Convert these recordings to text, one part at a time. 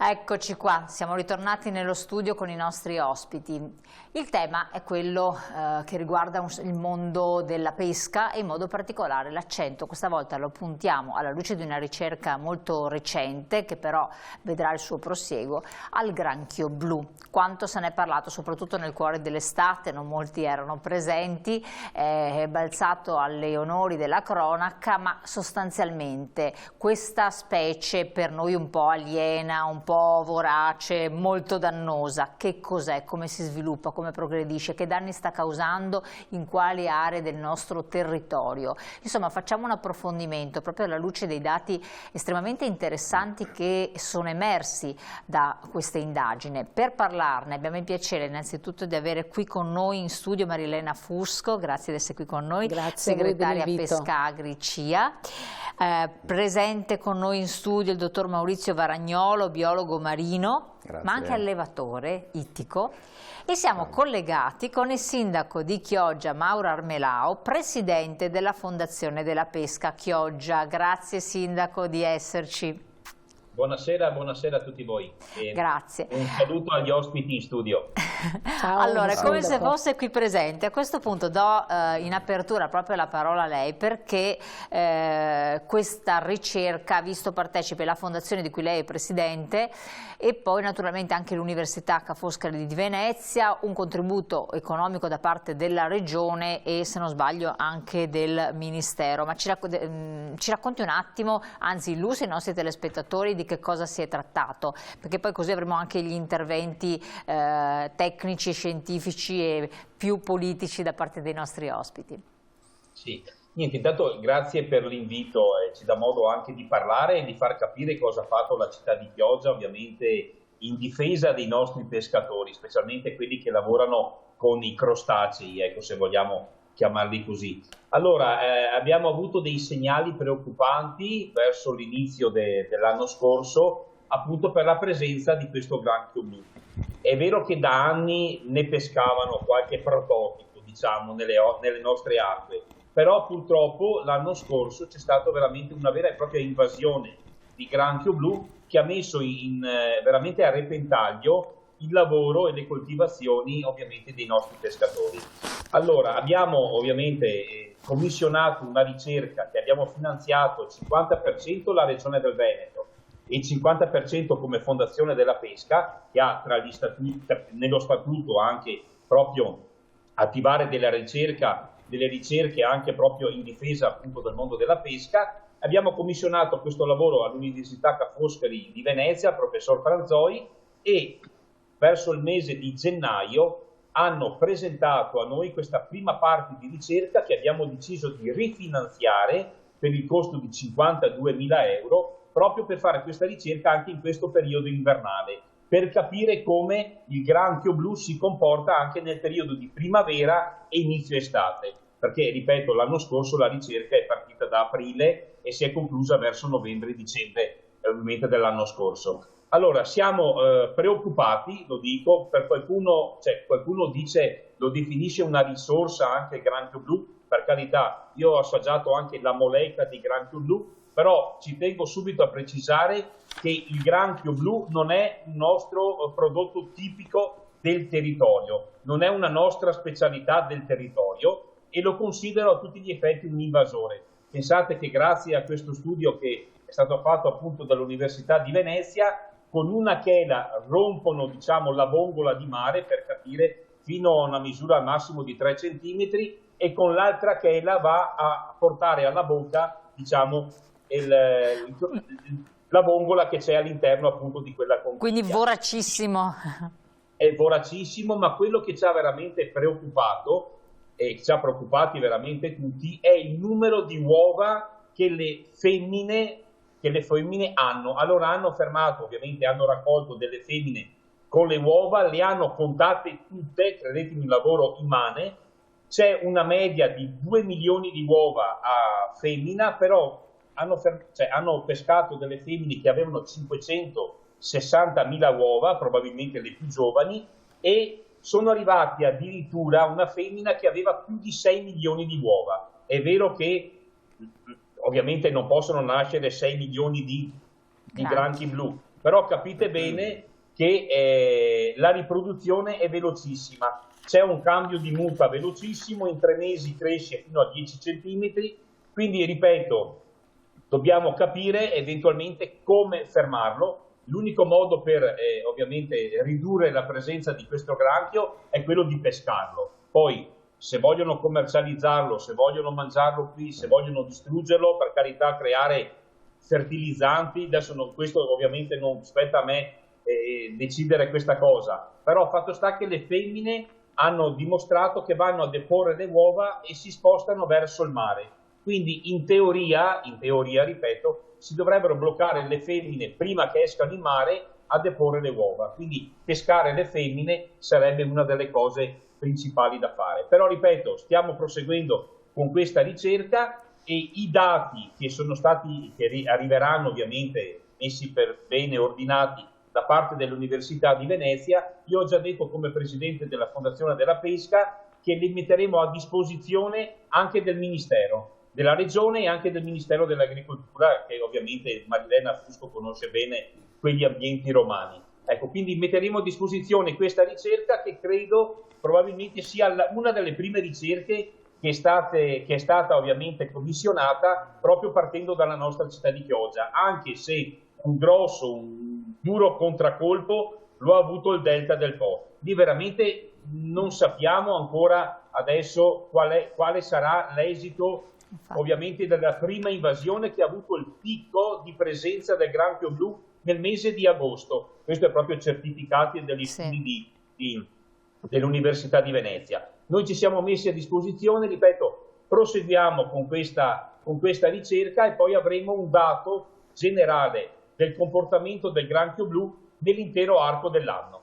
Eccoci qua, siamo ritornati nello studio con i nostri ospiti. Il tema è quello che riguarda il mondo della pesca e in modo particolare l'accento. Questa volta lo puntiamo alla luce di una ricerca molto recente che però vedrà il suo prosieguo al granchio blu. Quanto se ne è parlato soprattutto nel cuore dell'estate, non molti erano presenti, è balzato alle onori della cronaca, ma sostanzialmente questa specie per noi un po' aliena, un po' vorace, molto dannosa. Che cos'è? Come si sviluppa? Come progredisce? Che danni sta causando? In quali aree del nostro territorio? Insomma, facciamo un approfondimento proprio alla luce dei dati estremamente interessanti che sono emersi da questa indagine. Per parlarne abbiamo il piacere innanzitutto di avere qui con noi in studio Marilena Fusco, grazie di essere qui con noi, grazie segretaria Pesca Agri CIA. Presente con noi in studio il dottor Maurizio Varagnolo, biologo marino, ma anche allevatore ittico, e siamo collegati con il sindaco di Chioggia, Mauro Armelao, presidente della Fondazione della Pesca Chioggia. Grazie sindaco di esserci. Buonasera, buonasera a tutti voi. Grazie. Un saluto agli ospiti in studio. Ciao, allora, è come se fosse qui presente. A questo punto do in apertura proprio la parola a lei perché questa ricerca ha visto partecipe la fondazione di cui lei è presidente e poi naturalmente anche l'Università Ca' Foscari di Venezia, un contributo economico da parte della Regione e, se non sbaglio, anche del Ministero. Ma ci racconti un attimo, anzi illustri ai nostri telespettatori di che cosa si è trattato, perché poi così avremo anche gli interventi tecnici, scientifici e più politici da parte dei nostri ospiti. Sì, niente, intanto grazie per l'invito, ci dà modo anche di parlare e di far capire cosa ha fatto la città di Chioggia, ovviamente in difesa dei nostri pescatori, specialmente quelli che lavorano con i crostacei, ecco, se vogliamo chiamarli così. Allora, abbiamo avuto dei segnali preoccupanti verso l'inizio dell'anno scorso, appunto per la presenza di questo granchio blu. È vero che da anni ne pescavano qualche prototipo, diciamo, nelle nostre acque, però purtroppo l'anno scorso c'è stata veramente una vera e propria invasione di granchio blu che ha messo veramente a repentaglio il lavoro e le coltivazioni ovviamente dei nostri pescatori. Allora, abbiamo ovviamente commissionato una ricerca che abbiamo finanziato il 50% la Regione del Veneto e il 50% come Fondazione della Pesca, che ha tra gli statuti, nello statuto anche proprio attivare delle ricerche anche proprio in difesa appunto del mondo della pesca. Abbiamo commissionato questo lavoro all'Università Ca' Foscari di Venezia, al professor Franzoi, e verso il mese di gennaio hanno presentato a noi questa prima parte di ricerca che abbiamo deciso di rifinanziare per il costo di 52.000 euro, proprio per fare questa ricerca anche in questo periodo invernale, per capire come il granchio blu si comporta anche nel periodo di primavera e inizio estate, perché, ripeto, l'anno scorso la ricerca è partita da aprile e si è conclusa verso novembre-dicembre, ovviamente dell'anno scorso. Allora, siamo preoccupati, lo dico, per qualcuno dice, lo definisce una risorsa anche il granchio blu, per carità, io ho assaggiato anche la moleca di granchio blu, però ci tengo subito a precisare che il granchio blu non è un nostro prodotto tipico del territorio, non è una nostra specialità del territorio e lo considero a tutti gli effetti un invasore. Pensate che grazie a questo studio che è stato fatto appunto dall'Università di Venezia, con una chela rompono, diciamo, la vongola di mare, per capire, fino a una misura al massimo di 3 cm, e con l'altra chela va a portare alla bocca, diciamo, la vongola che c'è all'interno appunto di quella conchiglia. Quindi voracissimo. È voracissimo, ma quello che ci ha veramente preoccupato, e ci ha preoccupati veramente tutti, è il numero di uova che le femmine hanno. Allora hanno fermato, ovviamente hanno raccolto delle femmine con le uova, le hanno contate tutte, credetemi, un lavoro immane, c'è una media di 2 milioni di uova a femmina, però hanno pescato delle femmine che avevano 560.000 uova, probabilmente le più giovani, e sono arrivati addirittura a una femmina che aveva più di 6 milioni di uova. È vero che ovviamente non possono nascere 6 milioni di granchi blu, però capite bene che la riproduzione è velocissima. C'è un cambio di muta velocissimo, in 3 mesi cresce fino a 10 centimetri, quindi ripeto, dobbiamo capire eventualmente come fermarlo. L'unico modo per ovviamente ridurre la presenza di questo granchio è quello di pescarlo. Poi se vogliono commercializzarlo, se vogliono mangiarlo qui, se vogliono distruggerlo, per carità, creare fertilizzanti, adesso questo ovviamente non spetta a me decidere questa cosa, però fatto sta che le femmine hanno dimostrato che vanno a deporre le uova e si spostano verso il mare. Quindi in teoria, ripeto, si dovrebbero bloccare le femmine prima che escano in mare a deporre le uova. Quindi pescare le femmine sarebbe una delle cose principali da fare. Però ripeto, stiamo proseguendo con questa ricerca e i dati che arriveranno ovviamente messi per bene ordinati da parte dell'Università di Venezia, io ho già detto come presidente della Fondazione della Pesca che li metteremo a disposizione anche del Ministero, della Regione e anche del Ministero dell'Agricoltura, che ovviamente Marilena Fusco conosce bene quegli ambienti romani. Ecco, quindi metteremo a disposizione questa ricerca che credo probabilmente sia una delle prime ricerche che è stata ovviamente commissionata proprio partendo dalla nostra città di Chioggia, anche se un duro contraccolpo lo ha avuto il delta del Po. Lì veramente non sappiamo ancora adesso quale sarà l'esito ovviamente della prima invasione che ha avuto il picco di presenza del granchio blu nel mese di agosto. Questo è proprio certificati dagli studi dell'Università di Venezia. Noi ci siamo messi a disposizione, ripeto, proseguiamo con questa ricerca e poi avremo un dato generale del comportamento del granchio blu nell'intero arco dell'anno.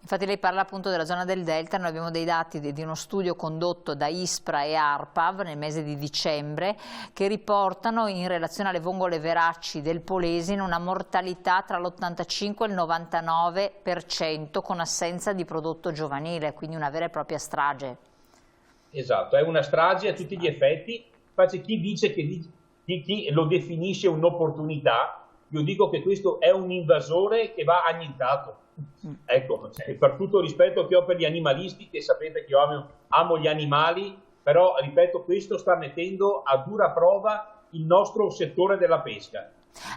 Infatti lei parla appunto della zona del Delta, noi abbiamo dei dati di uno studio condotto da ISPRA e ARPAV nel mese di dicembre che riportano in relazione alle vongole veraci del Polesine una mortalità tra l'85 e il 99% con assenza di prodotto giovanile, quindi una vera e propria strage. Esatto, è una strage a tutti gli effetti. Infatti chi dice chi lo definisce un'opportunità, io dico che questo è un invasore che va annientato. Ecco, per tutto il rispetto che ho per gli animalisti, che sapete che io amo gli animali, però ripeto, questo sta mettendo a dura prova il nostro settore della pesca.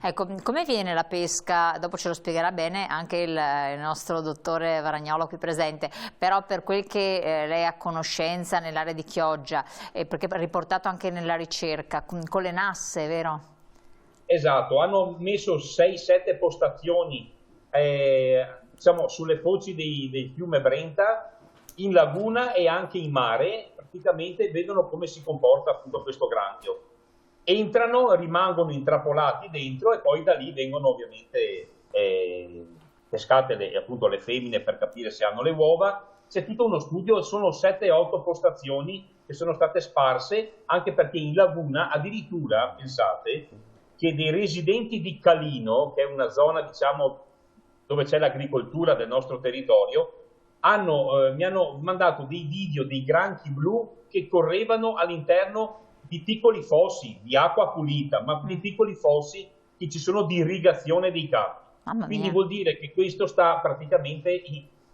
Ecco, come viene la pesca? Dopo ce lo spiegherà bene anche il nostro dottore Varagnolo qui presente, però per quel che lei ha conoscenza nell'area di Chioggia, perché è riportato anche nella ricerca, con le nasse, vero? Esatto, hanno messo 6-7 postazioni diciamo, sulle foci del fiume Brenta, in laguna e anche in mare, praticamente vedono come si comporta appunto questo granchio. Entrano, rimangono intrappolati dentro e poi da lì vengono ovviamente pescate appunto le femmine per capire se hanno le uova. C'è tutto uno studio, sono 7-8 postazioni che sono state sparse, anche perché in laguna addirittura, pensate, che dei residenti di Calino, che è una zona diciamo dove c'è l'agricoltura del nostro territorio, mi hanno mandato dei video dei granchi blu che correvano all'interno di piccoli fossi di acqua pulita, ma di piccoli fossi che ci sono di irrigazione dei campi. Quindi vuol dire che questo sta praticamente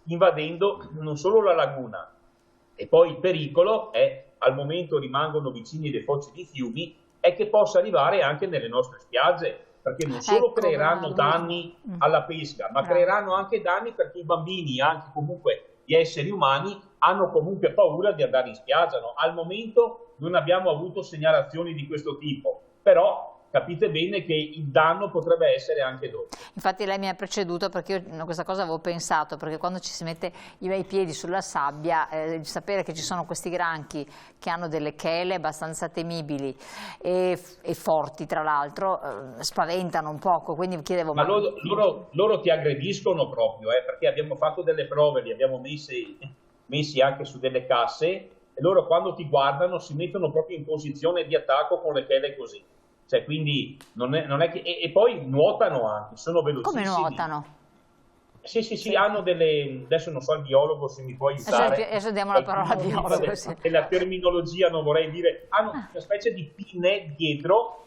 invadendo non solo la laguna, e poi il pericolo è, al momento rimangono vicini alle foci di fiumi, è che possa arrivare anche nelle nostre spiagge, perché non solo creeranno danni alla pesca, ma creeranno anche danni perché i bambini, anche comunque gli esseri umani, hanno comunque paura di andare in spiaggia. No? Al momento non abbiamo avuto segnalazioni di questo tipo, però capite bene che il danno potrebbe essere anche doppio. Infatti lei mi ha preceduto perché io questa cosa avevo pensato, perché quando ci si mette i piedi sulla sabbia, sapere che ci sono questi granchi che hanno delle chele abbastanza temibili e forti tra l'altro, spaventano un poco, quindi mi chiedevo... Ma loro ti aggrediscono proprio, perché abbiamo fatto delle prove, li abbiamo messi anche su delle casse, e loro quando ti guardano si mettono proprio in posizione di attacco con le chele così. Cioè, quindi non è che, e poi nuotano anche, sono velocissimi. Come nuotano? Sì, hanno delle, adesso non so il biologo se mi può aiutare. Adesso diamo la parola al biologo. E la terminologia non vorrei dire, hanno una specie di pinne dietro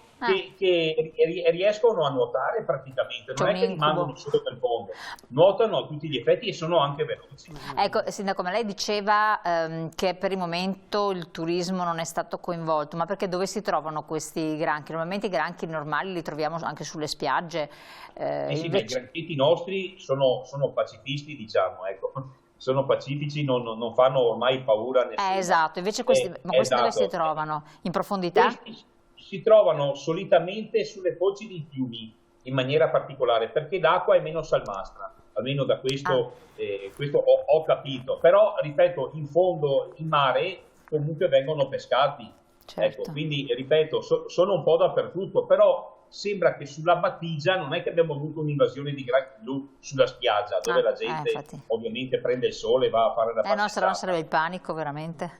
che riescono a nuotare praticamente, non è che rimangono solo nel fondo, nuotano a tutti gli effetti e sono anche veloci. Ecco, Sindaco, ma lei diceva che per il momento il turismo non è stato coinvolto, ma perché dove si trovano questi granchi? Normalmente i granchi normali li troviamo anche sulle spiagge. Sì, ma i granchietti nostri sono pacifisti, diciamo, ecco. Sono pacifici, non fanno ormai paura a nessuno. Esatto, invece questi, ma questi dove si trovano? In profondità? Questi si trovano solitamente sulle foci dei fiumi, in maniera particolare, perché l'acqua è meno salmastra, almeno da questo, questo ho capito. Però, ripeto, in fondo, in mare, comunque vengono pescati. Certo. Ecco, quindi, ripeto, sono un po' dappertutto, però sembra che sulla Battigia non è che abbiamo avuto un'invasione di granchi blu sulla spiaggia, dove la gente ovviamente prende il sole e va a fare la passeggiata. No, sarebbe il panico, veramente.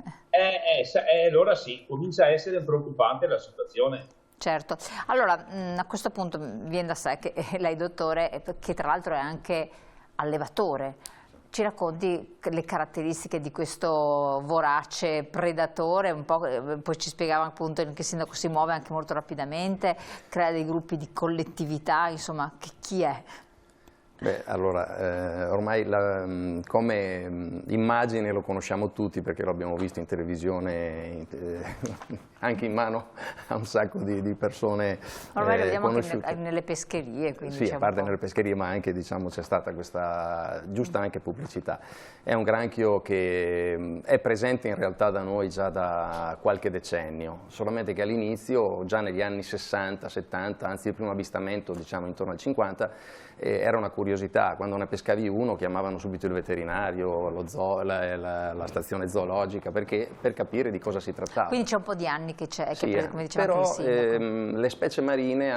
Allora sì, comincia a essere preoccupante la situazione. Certo. Allora, a questo punto viene da sé che lei, dottore, che tra l'altro è anche allevatore, ci racconti le caratteristiche di questo vorace predatore, un po', poi ci spiegava appunto che il sindaco si muove anche molto rapidamente, crea dei gruppi di collettività, insomma, chi è? Beh, allora, ormai come immagine lo conosciamo tutti perché lo abbiamo visto in televisione, anche in mano a un sacco di persone ormai lo vediamo conosciute. Anche nelle pescherie. Sì, a parte nelle pescherie, ma anche diciamo, c'è stata questa giusta anche pubblicità. È un granchio che è presente in realtà da noi già da qualche decennio, solamente che all'inizio, già negli anni 60, 70, anzi il primo avvistamento diciamo intorno al 50, era una curiosità. Quando ne pescavi uno chiamavano subito il veterinario, la stazione zoologica, perché per capire di cosa si trattava. Quindi c'è un po' di anni che c'è, sì, come diceva però anche il sindaco. le specie marine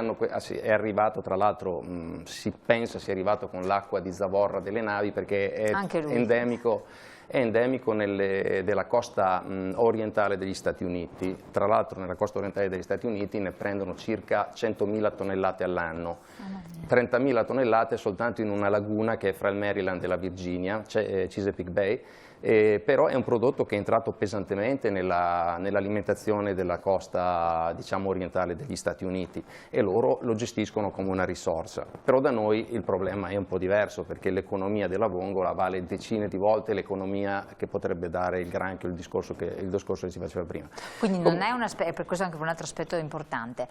è arrivato, tra l'altro si pensa sia arrivato con l'acqua di zavorra delle navi perché è endemico della costa orientale degli Stati Uniti. Tra l'altro nella costa orientale degli Stati Uniti ne prendono circa 100.000 tonnellate all'anno, 30.000 tonnellate soltanto in una laguna che è fra il Maryland e la Virginia, Chesapeake Bay. Però è un prodotto che è entrato pesantemente nell'alimentazione della costa diciamo, orientale degli Stati Uniti e loro lo gestiscono come una risorsa. Però da noi il problema è un po' diverso perché l'economia della vongola vale decine di volte l'economia che potrebbe dare il granchio, il discorso che si faceva prima. Quindi non è per questo anche un altro aspetto importante,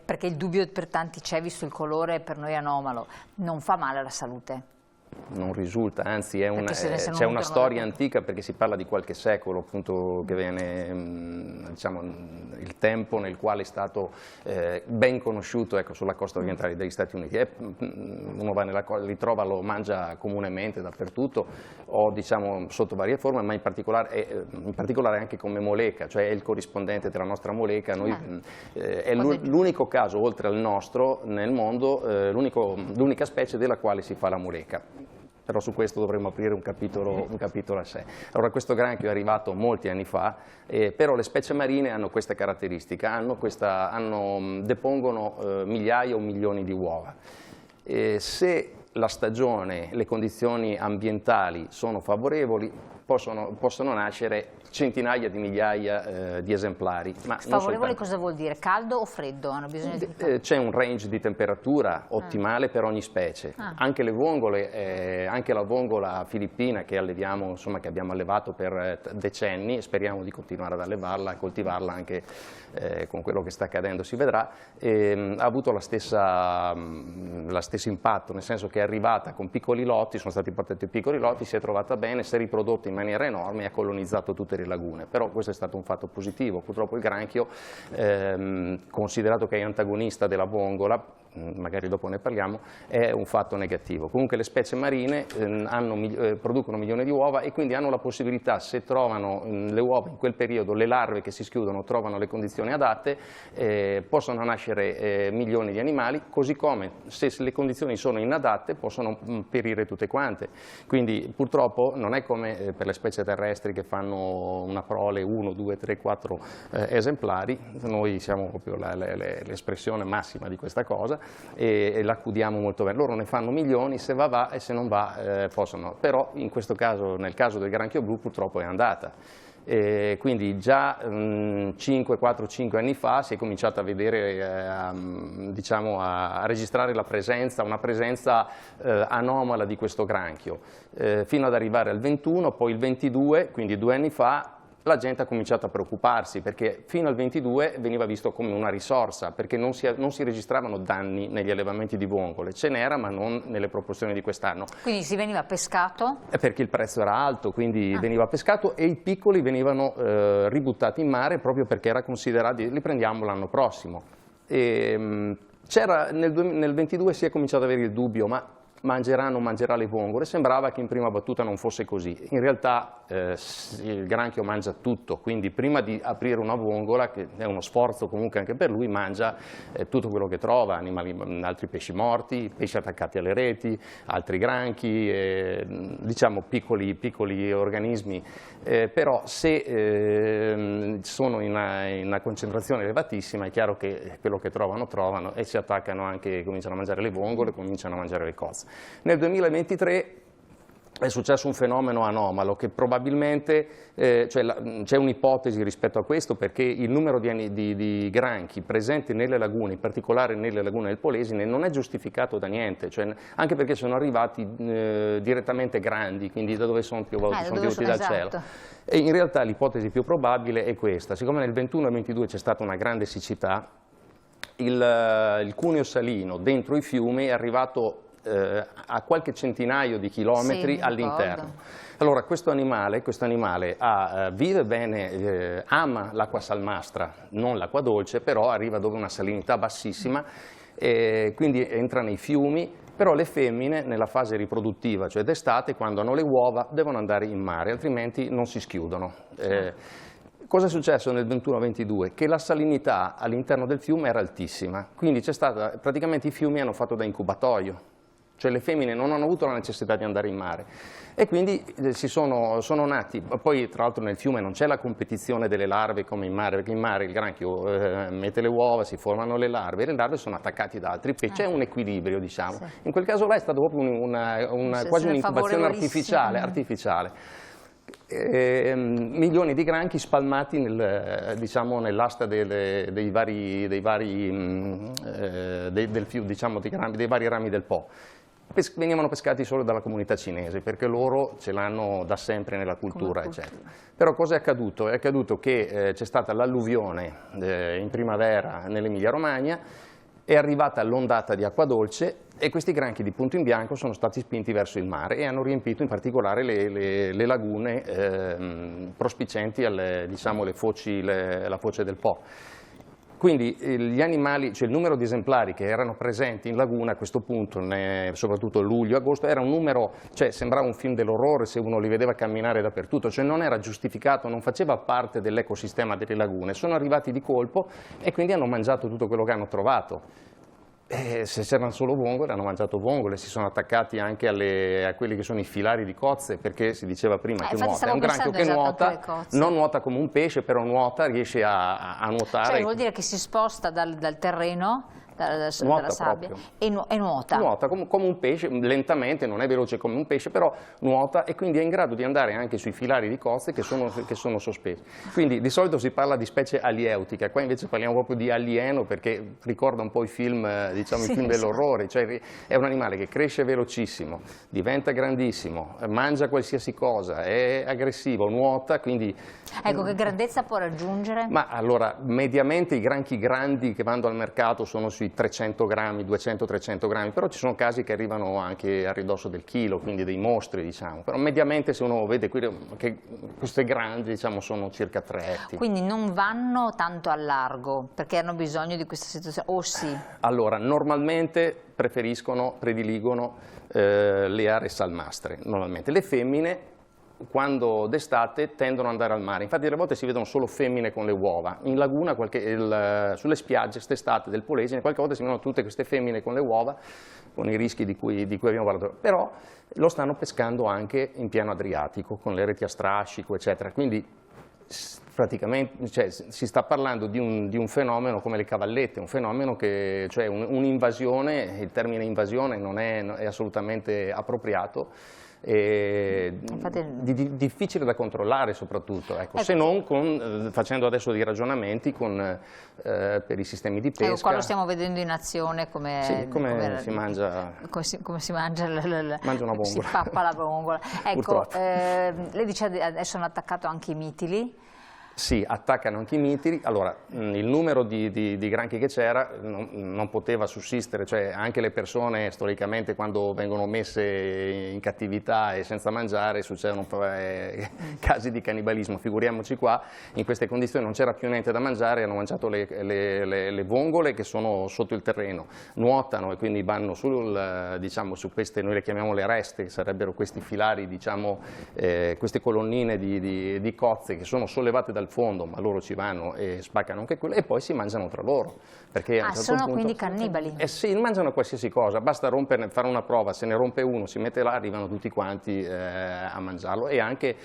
perché il dubbio per tanti c'è, visto il colore per noi anomalo, non fa male alla salute? Non risulta, anzi c'è una storia antica perché si parla di qualche secolo appunto che viene diciamo, il tempo nel quale è stato ben conosciuto ecco, sulla costa orientale degli Stati Uniti. Uno va li trova, lo mangia comunemente dappertutto o diciamo sotto varie forme, ma in particolare anche come moleca, cioè è il corrispondente della nostra moleca. È l'unico caso oltre al nostro nel mondo, l'unica specie della quale si fa la moleca. Però su questo dovremmo aprire un capitolo a sé. Allora questo granchio è arrivato molti anni fa, però le specie marine hanno questa caratteristica, depongono migliaia o milioni di uova. Se la stagione, le condizioni ambientali sono favorevoli, possono nascere centinaia di migliaia di esemplari. Ma favorevole cosa vuol dire? Caldo o freddo? Hanno bisogno di... C'è un range di temperatura ottimale per ogni specie. Anche le vongole, anche la vongola filippina che alleviamo, insomma, che abbiamo allevato per decenni e speriamo di continuare ad allevarla e coltivarla anche con quello che sta accadendo, si vedrà, ha avuto lo stesso impatto, nel senso che è arrivata con piccoli lotti, sono stati portati piccoli lotti, si è trovata bene, si è riprodotta in maniera enorme e ha colonizzato tutte le lagune. Però questo è stato un fatto positivo. Purtroppo il granchio, considerato che è antagonista della vongola, magari dopo ne parliamo, è un fatto negativo. Comunque le specie marine producono milioni di uova e quindi hanno la possibilità, se trovano le uova in quel periodo, le larve che si schiudono trovano le condizioni adatte, possono nascere milioni di animali, così come se le condizioni sono inadatte possono perire tutte quante. Quindi purtroppo non è come per le specie terrestri che fanno una prole 1, 2, 3, 4 esemplari, noi siamo proprio l'espressione massima di questa cosa e la accudiamo molto bene. Loro ne fanno milioni, se va e se non va possono. Però in questo caso, nel caso del granchio blu, purtroppo è andata. Quindi già 4-5 anni fa si è cominciato a vedere, diciamo, a registrare la presenza, una presenza anomala di questo granchio, fino ad arrivare al 21, poi il 22, quindi 2 anni fa, la gente ha cominciato a preoccuparsi, perché fino al 22 veniva visto come una risorsa, perché non si registravano danni negli allevamenti di vongole, ce n'era ma non nelle proporzioni di quest'anno. Quindi si veniva pescato? Perché il prezzo era alto, quindi veniva pescato, e i piccoli venivano ributtati in mare proprio perché era considerati, li prendiamo l'anno prossimo. Nel 22 si è cominciato ad avere il dubbio, ma mangerà o non mangerà le vongole? Sembrava che in prima battuta non fosse così. In realtà il granchio mangia tutto, quindi prima di aprire una vongola, che è uno sforzo comunque anche per lui, mangia tutto quello che trova, altri pesci morti, pesci attaccati alle reti, altri granchi, diciamo piccoli organismi, però se sono in una concentrazione elevatissima è chiaro che quello che trovano e si attaccano anche, cominciano a mangiare le vongole, cominciano a mangiare le cozze. Nel 2023 è successo un fenomeno anomalo che probabilmente, c'è un'ipotesi rispetto a questo, perché il numero di granchi presenti nelle lagune, in particolare nelle lagune del Polesine, non è giustificato da niente, anche perché sono arrivati direttamente grandi, quindi da dove sono piovuti, sono piovuti dal cielo. E in realtà l'ipotesi più probabile è questa: siccome nel 21 e 22 c'è stata una grande siccità, il cuneo salino dentro i fiumi è arrivato a qualche centinaio di chilometri all'interno. Allora questo animale vive bene, ama l'acqua salmastra, non l'acqua dolce, però arriva dove una salinità bassissima, quindi entra nei fiumi, però le femmine nella fase riproduttiva, cioè d'estate, quando hanno le uova, devono andare in mare, altrimenti non si schiudono. Cosa è successo nel 21-22? Che la salinità all'interno del fiume era altissima, quindi praticamente i fiumi hanno fatto da incubatoio. Cioè le femmine non hanno avuto la necessità di andare in mare e quindi sono nati. Poi tra l'altro nel fiume non c'è la competizione delle larve come in mare, perché in mare il granchio mette le uova, si formano le larve e le larve sono attaccate da altri pesci, c'è un equilibrio, diciamo. Sì. In quel caso là è stata proprio quasi un'incubazione artificiale. Milioni di granchi spalmati nell'asta dei vari rami del Po. Venivano pescati solo dalla comunità cinese, perché loro ce l'hanno da sempre nella cultura, eccetera. Però cosa è accaduto? È accaduto che c'è stata l'alluvione in primavera nell'Emilia Romagna, è arrivata l'ondata di acqua dolce e questi granchi di punto in bianco sono stati spinti verso il mare e hanno riempito in particolare le lagune prospicienti alle, diciamo, la foce del Po. Quindi gli animali, cioè il numero di esemplari che erano presenti in laguna a questo punto, soprattutto luglio-agosto, era un numero, cioè sembrava un film dell'orrore se uno li vedeva camminare dappertutto, cioè non era giustificato, non faceva parte dell'ecosistema delle lagune, sono arrivati di colpo e quindi hanno mangiato tutto quello che hanno trovato. Se c'erano solo vongole, hanno mangiato vongole, si sono attaccati anche a quelli che sono i filari di cozze, perché si diceva prima che nuota. È un granchio che nuota, non nuota come un pesce, però nuota, riesce a nuotare. Cioè vuol dire che si sposta dal terreno, dalla sabbia, e nuota. Nuota come un pesce, lentamente, non è veloce come un pesce, però nuota e quindi è in grado di andare anche sui filari di cozze che sono sospesi. Quindi di solito si parla di specie alieutica, qua invece parliamo proprio di alieno perché ricorda un po' i film, diciamo, i film dell'orrore, cioè è un animale che cresce velocissimo, diventa grandissimo, mangia qualsiasi cosa, è aggressivo, nuota, quindi... Ecco, che grandezza può raggiungere? Ma allora, mediamente i granchi grandi che vanno al mercato sono sui 300 grammi, 200-300 grammi, però ci sono casi che arrivano anche a ridosso del chilo, quindi dei mostri, diciamo. Però mediamente se uno vede che queste grandi, diciamo, sono circa 3 etti. Quindi non vanno tanto al largo, perché hanno bisogno di questa situazione, o sì? Allora, normalmente prediligono le aree salmastre, normalmente. Le femmine, quando d'estate, tendono ad andare al mare. Infatti delle volte si vedono solo femmine con le uova. In laguna, sulle spiagge quest'estate del Polesine, qualche volta si vedono tutte queste femmine con le uova, con i rischi di cui abbiamo parlato. Però lo stanno pescando anche in piano Adriatico, con le reti a strascico, eccetera. Quindi praticamente si sta parlando di un fenomeno come le cavallette, un fenomeno che, cioè un'invasione, il termine invasione non è assolutamente appropriato, difficile da controllare soprattutto, se non facendo adesso dei ragionamenti per i sistemi di pesca. Qua lo stiamo vedendo in azione come si mangia, mangia una vongola. Si pappa la vongola. Ecco, lei dice adesso hanno attaccato anche i mitili. Sì, attaccano anche i mitili. Allora, il numero di granchi che c'era non poteva sussistere, cioè anche le persone storicamente quando vengono messe in cattività e senza mangiare succedono casi di cannibalismo, figuriamoci qua, in queste condizioni non c'era più niente da mangiare, hanno mangiato le vongole che sono sotto il terreno, nuotano e quindi vanno diciamo, su queste, noi le chiamiamo le reste, che sarebbero questi filari, diciamo, queste colonnine di cozze che sono sollevate dal fondo, ma loro ci vanno e spaccano anche quello e poi si mangiano tra loro. Perché a un certo sono punto, quindi cannibali? Sì, mangiano qualsiasi cosa, basta fare una prova, se ne rompe uno, si mette là, arrivano tutti quanti a mangiarlo. E anche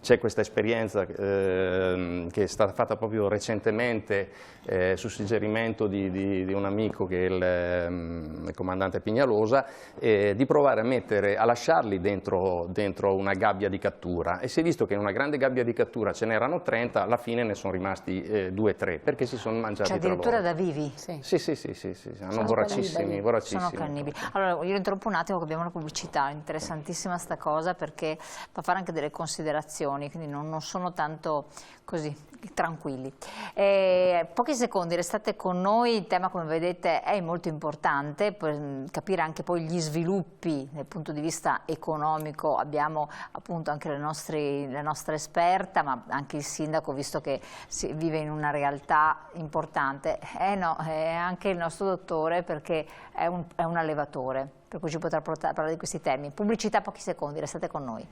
c'è questa esperienza che è stata fatta proprio recentemente su suggerimento di un amico che è il comandante Pignalosa, di provare a lasciarli dentro una gabbia di cattura, e si è visto che in una grande gabbia di cattura ce n'erano 30, alla fine ne sono rimasti 2-3 perché si sono mangiati tra loro. Addirittura da vivi? Sì, sono voracissimi. Sono cannibili. Allora io interrompo un attimo che abbiamo una pubblicità, interessantissima sta cosa perché fa fare anche delle considerazioni, quindi non sono tanto così tranquilli. Pochi secondi, restate con noi, il tema come vedete è molto importante, per capire anche poi gli sviluppi dal punto di vista economico. Abbiamo appunto anche la nostra esperta, ma anche il sindaco, visto che si vive in una realtà importante. No, è anche il nostro dottore perché è un allevatore, per cui ci potrà parlare di questi temi. Pubblicità, pochi secondi, restate con noi.